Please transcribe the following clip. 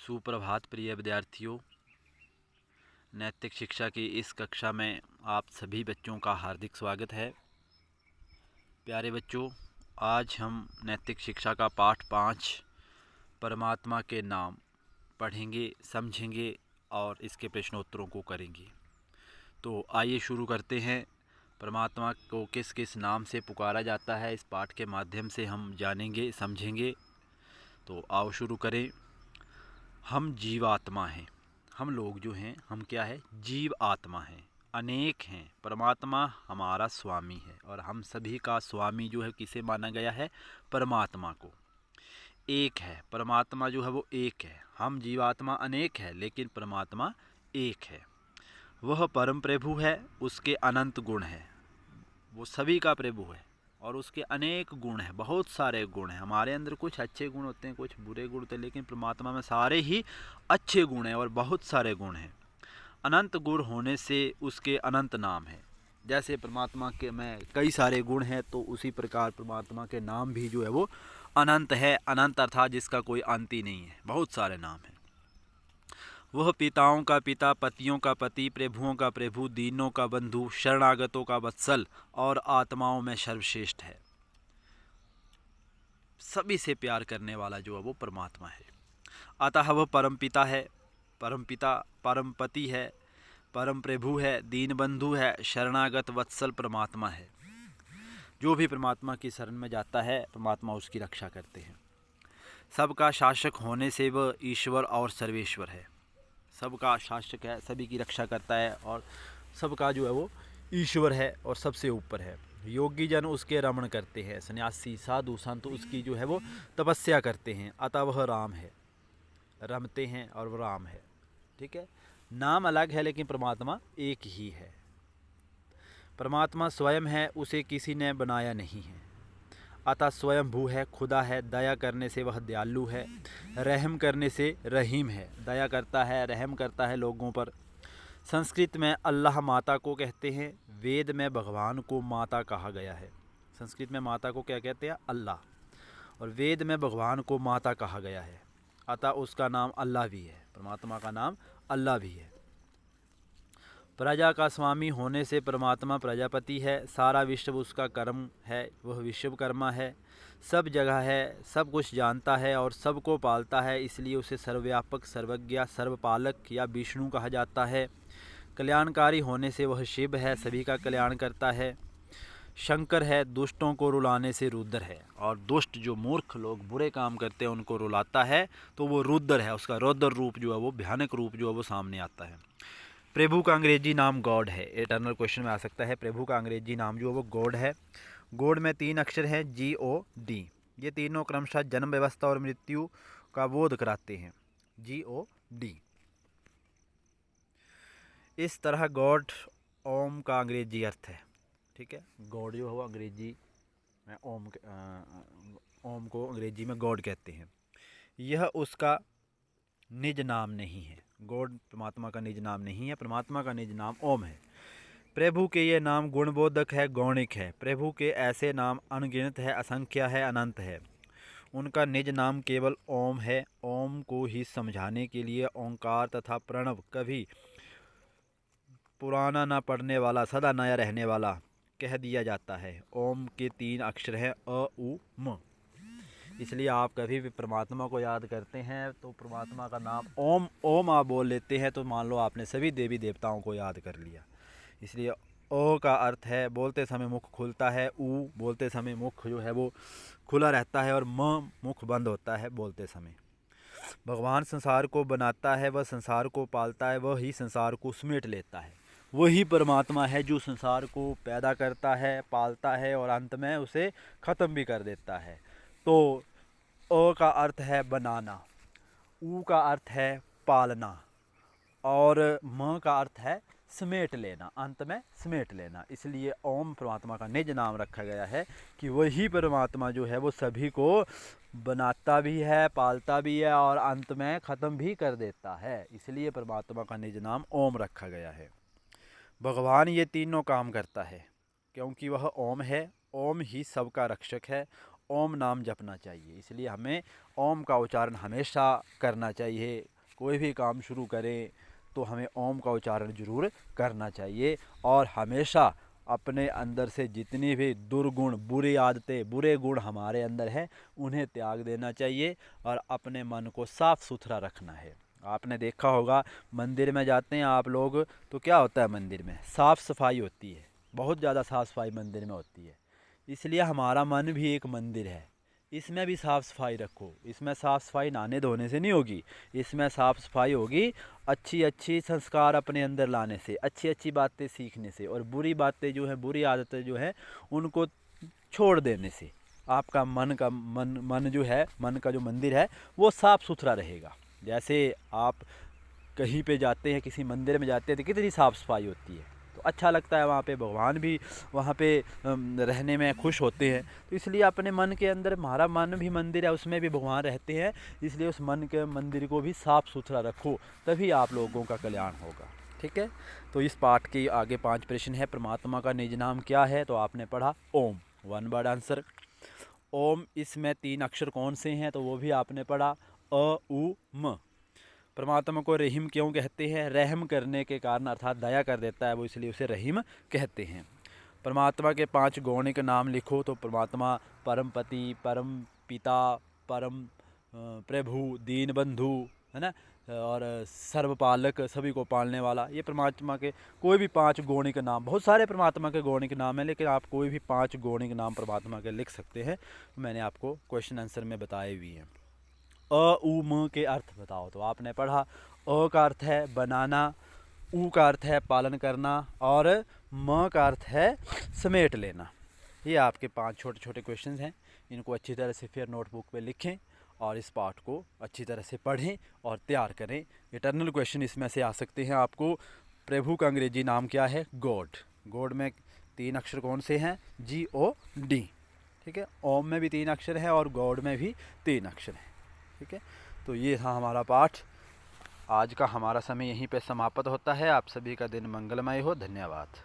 सुप्रभात प्रिय विद्यार्थियों। नैतिक शिक्षा की इस कक्षा में आप सभी बच्चों का हार्दिक स्वागत है। प्यारे बच्चों, आज हम नैतिक शिक्षा का पाठ 5 परमात्मा के नाम पढ़ेंगे, समझेंगे और इसके प्रश्नोत्तरों को करेंगे। तो आइए शुरू करते हैं। परमात्मा को किस किस नाम से पुकारा जाता है, इस पाठ के माध्यम से हम जानेंगे, समझेंगे। तो आओ शुरू करें। हम जीवात्मा हैं। हम लोग जो हैं, हम क्या है? जीव आत्मा हैं, अनेक हैं। परमात्मा हमारा स्वामी है और हम सभी का स्वामी जो है किसे माना गया है? परमात्मा को। एक है, परमात्मा जो है वो एक है। हम जीवात्मा अनेक है लेकिन परमात्मा एक है। वह परम प्रभु है, उसके अनंत गुण हैं। वो सभी का प्रभु है और उसके अनेक गुण हैं, बहुत सारे गुण हैं। हमारे अंदर कुछ अच्छे गुण होते हैं, कुछ बुरे गुण होते हैं, लेकिन परमात्मा में सारे ही अच्छे गुण हैं और बहुत सारे गुण हैं। अनंत गुण होने से उसके अनंत नाम हैं। जैसे परमात्मा के में कई सारे गुण हैं, तो उसी प्रकार परमात्मा के नाम भी जो है वो अनंत है। अनंत अर्थात जिसका कोई अंत ही नहीं है, बहुत सारे नाम हैं। वह पिताओं का पिता, पतियों का पति, प्रभुओं का प्रभु, दीनों का बंधु, शरणागतों का वत्सल और आत्माओं में सर्वश्रेष्ठ है। सभी से प्यार करने वाला जो है वो परमात्मा है। अतः वह परम पिता है, परम पिता, परम पति है, परम प्रभु है, दीन बंधु है, शरणागत वत्सल परमात्मा है। जो भी परमात्मा की शरण में जाता है, परमात्मा उसकी रक्षा करते हैं। सबका शासक होने से वह ईश्वर और सर्वेश्वर है। सबका शासक है, सभी की रक्षा करता है और सबका जो है वो ईश्वर है और सबसे ऊपर है। योगी जन उसके रमण करते हैं, सन्यासी साधु संत उसकी जो है वो तपस्या करते हैं। अतः वह राम है, रमते हैं और वह राम है। ठीक है, नाम अलग है लेकिन परमात्मा एक ही है। परमात्मा स्वयं है, उसे किसी ने बनाया नहीं है। अतः स्वयं भू है, खुदा है। दया करने से वह दयालु है, रहम करने से रहीम है। दया करता है, रहम करता है लोगों पर। संस्कृत में अल्लाह माता को कहते हैं, वेद में भगवान को माता कहा गया है। संस्कृत में माता को क्या कहते हैं? अल्लाह। और वेद में भगवान को माता कहा गया है। अतः उसका नाम अल्लाह भी है, परमात्मा का नाम अल्लाह भी है। प्रजा का स्वामी होने से परमात्मा प्रजापति है। सारा विश्व उसका कर्म है, वह विश्वकर्मा है। सब जगह है, सब कुछ जानता है और सबको पालता है, इसलिए उसे सर्वव्यापक, सर्वज्ञ, सर्वपालक या विष्णु कहा जाता है। कल्याणकारी होने से वह शिव है, सभी का कल्याण करता है। शंकर है, दुष्टों को रुलाने से रुद्र है। और दुष्ट जो मूर्ख लोग बुरे काम करते हैं उनको रुलाता है तो वो रुद्र है, उसका रौद्र रूप जो है वो भयानक रूप जो है वो सामने आता है। प्रभु का अंग्रेजी नाम गॉड है। इटर्नल क्वेश्चन में आ सकता है। प्रभु का अंग्रेजी नाम जो है वो गॉड है। गॉड में 3 अक्षर हैं, GOD। ये तीनों क्रमशः जन्म, व्यवस्था और मृत्यु का बोध कराते हैं। GOD। इस तरह गॉड ओम का अंग्रेजी अर्थ है। ठीक है, गॉड जो है वो अंग्रेजी में ओम को अंग्रेजी में गॉड कहते हैं। यह उसका निज नाम नहीं है। गॉड परमात्मा का निज नाम नहीं है, परमात्मा का निज नाम ओम है। प्रभु के ये नाम गुणबोधक है, गौणिक है। प्रभु के ऐसे नाम अनगिनत है, असंख्य है, अनंत है। उनका निज नाम केवल ओम है। ओम को ही समझाने के लिए ओंकार तथा प्रणव, कभी पुराना न पड़ने वाला, सदा नया रहने वाला कह दिया जाता है। ओम के 3 अक्षर हैं, अ, उ, म। इसलिए आप कभी भी परमात्मा को याद करते हैं तो परमात्मा का नाम ओम ओम आप बोल लेते हैं तो मान लो आपने सभी देवी देवताओं को याद कर लिया। इसलिए ओ का अर्थ है बोलते समय मुख खुलता है, ऊ बोलते समय मुख जो है वो खुला रहता है और म मुख बंद होता है बोलते समय। भगवान संसार को बनाता है, वह संसार को पालता है, वह ही संसार को समेट लेता है। वही परमात्मा है जो संसार को पैदा करता है, पालता है और अंत में उसे ख़त्म भी कर देता है। तो अ का अर्थ है बनाना, ऊ का अर्थ है पालना और म का अर्थ है समेट लेना, अंत में समेट लेना। इसलिए ओम परमात्मा का निज नाम रखा गया है कि वही परमात्मा जो है वो सभी को बनाता भी है, पालता भी है और अंत में ख़त्म भी कर देता है। इसलिए परमात्मा का निज नाम ओम रखा गया है। भगवान ये तीनों काम करता है क्योंकि वह ओम है। ओम ही सबका रक्षक है। ओम नाम जपना चाहिए, इसलिए हमें ओम का उच्चारण हमेशा करना चाहिए। कोई भी काम शुरू करें तो हमें ओम का उच्चारण जरूर करना चाहिए, और हमेशा अपने अंदर से जितनी भी दुर्गुण, बुरी आदतें, बुरे गुण हमारे अंदर हैं उन्हें त्याग देना चाहिए और अपने मन को साफ़ सुथरा रखना है। आपने देखा होगा मंदिर में जाते हैं आप लोग तो क्या होता है, मंदिर में साफ़ सफाई होती है, बहुत ज़्यादा साफ़ सफाई मंदिर में होती है। इसलिए हमारा मन भी एक मंदिर है, इसमें भी साफ़ सफाई रखो। इसमें साफ़ सफाई नहाने धोने से नहीं होगी, इसमें साफ़ सफाई होगी अच्छी अच्छी संस्कार अपने अंदर लाने से, अच्छी अच्छी बातें सीखने से, और बुरी बातें जो हैं, बुरी आदतें जो हैं उनको छोड़ देने से आपका मन जो है, मन का जो मंदिर है वो साफ़ सुथरा रहेगा। जैसे आप कहीं पे जाते हैं, किसी मंदिर में जाते हैं तो कितनी साफ़ सफाई होती है, तो अच्छा लगता है, वहाँ पे भगवान भी वहाँ पे रहने में खुश होते हैं। तो इसलिए अपने मन के अंदर, हमारा मन भी मंदिर है, उसमें भी भगवान रहते हैं, इसलिए उस मन के मंदिर को भी साफ़ सुथरा रखो, तभी आप लोगों का कल्याण होगा। ठीक है, तो इस पाठ के आगे 5 प्रश्न है। परमात्मा का निज नाम क्या है? तो आपने पढ़ा ओम, 1 वर्ड आंसर। ओम, इसमें 3 अक्षर कौन से हैं? तो वो भी आपने पढ़ा, अ उ म। परमात्मा को रहीम क्यों कहते हैं? रहम करने के कारण, अर्थात दया कर देता है वो, इसलिए उसे रहीम कहते हैं। परमात्मा के 5 गौणिक नाम लिखो। तो परमात्मा परम पति, परम पिता, परम प्रभु, दीन बंधु, है ना, और सर्वपालक, सभी को पालने वाला, ये परमात्मा के कोई भी 5 गौणिक नाम। बहुत सारे परमात्मा के गौणिक नाम हैं, लेकिन आप कोई भी 5 गौणिक नाम परमात्मा के लिख सकते हैं। मैंने आपको क्वेश्चन आंसर में बताए हुए हैं। अ उ म के अर्थ बताओ। तो आपने पढ़ा, अ का अर्थ है बनाना, उ का अर्थ है पालन करना, और म का अर्थ है समेट लेना। ये आपके 5 छोटे छोटे क्वेश्चंस हैं। इनको अच्छी तरह से फिर नोटबुक पे लिखें और इस पाठ को अच्छी तरह से पढ़ें और तैयार करें। इटर्नल क्वेश्चन इसमें से आ सकते हैं आपको। प्रभु का अंग्रेजी नाम क्या है? गॉड। गॉड में 3 अक्षर कौन से हैं? GOD। ठीक है, ओम में भी 3 अक्षर हैं और गॉड में भी 3 अक्षर हैं। ठीक है, तो ये था हमारा पाठ। आज का हमारा समय यहीं पे समाप्त होता है। आप सभी का दिन मंगलमय हो। धन्यवाद।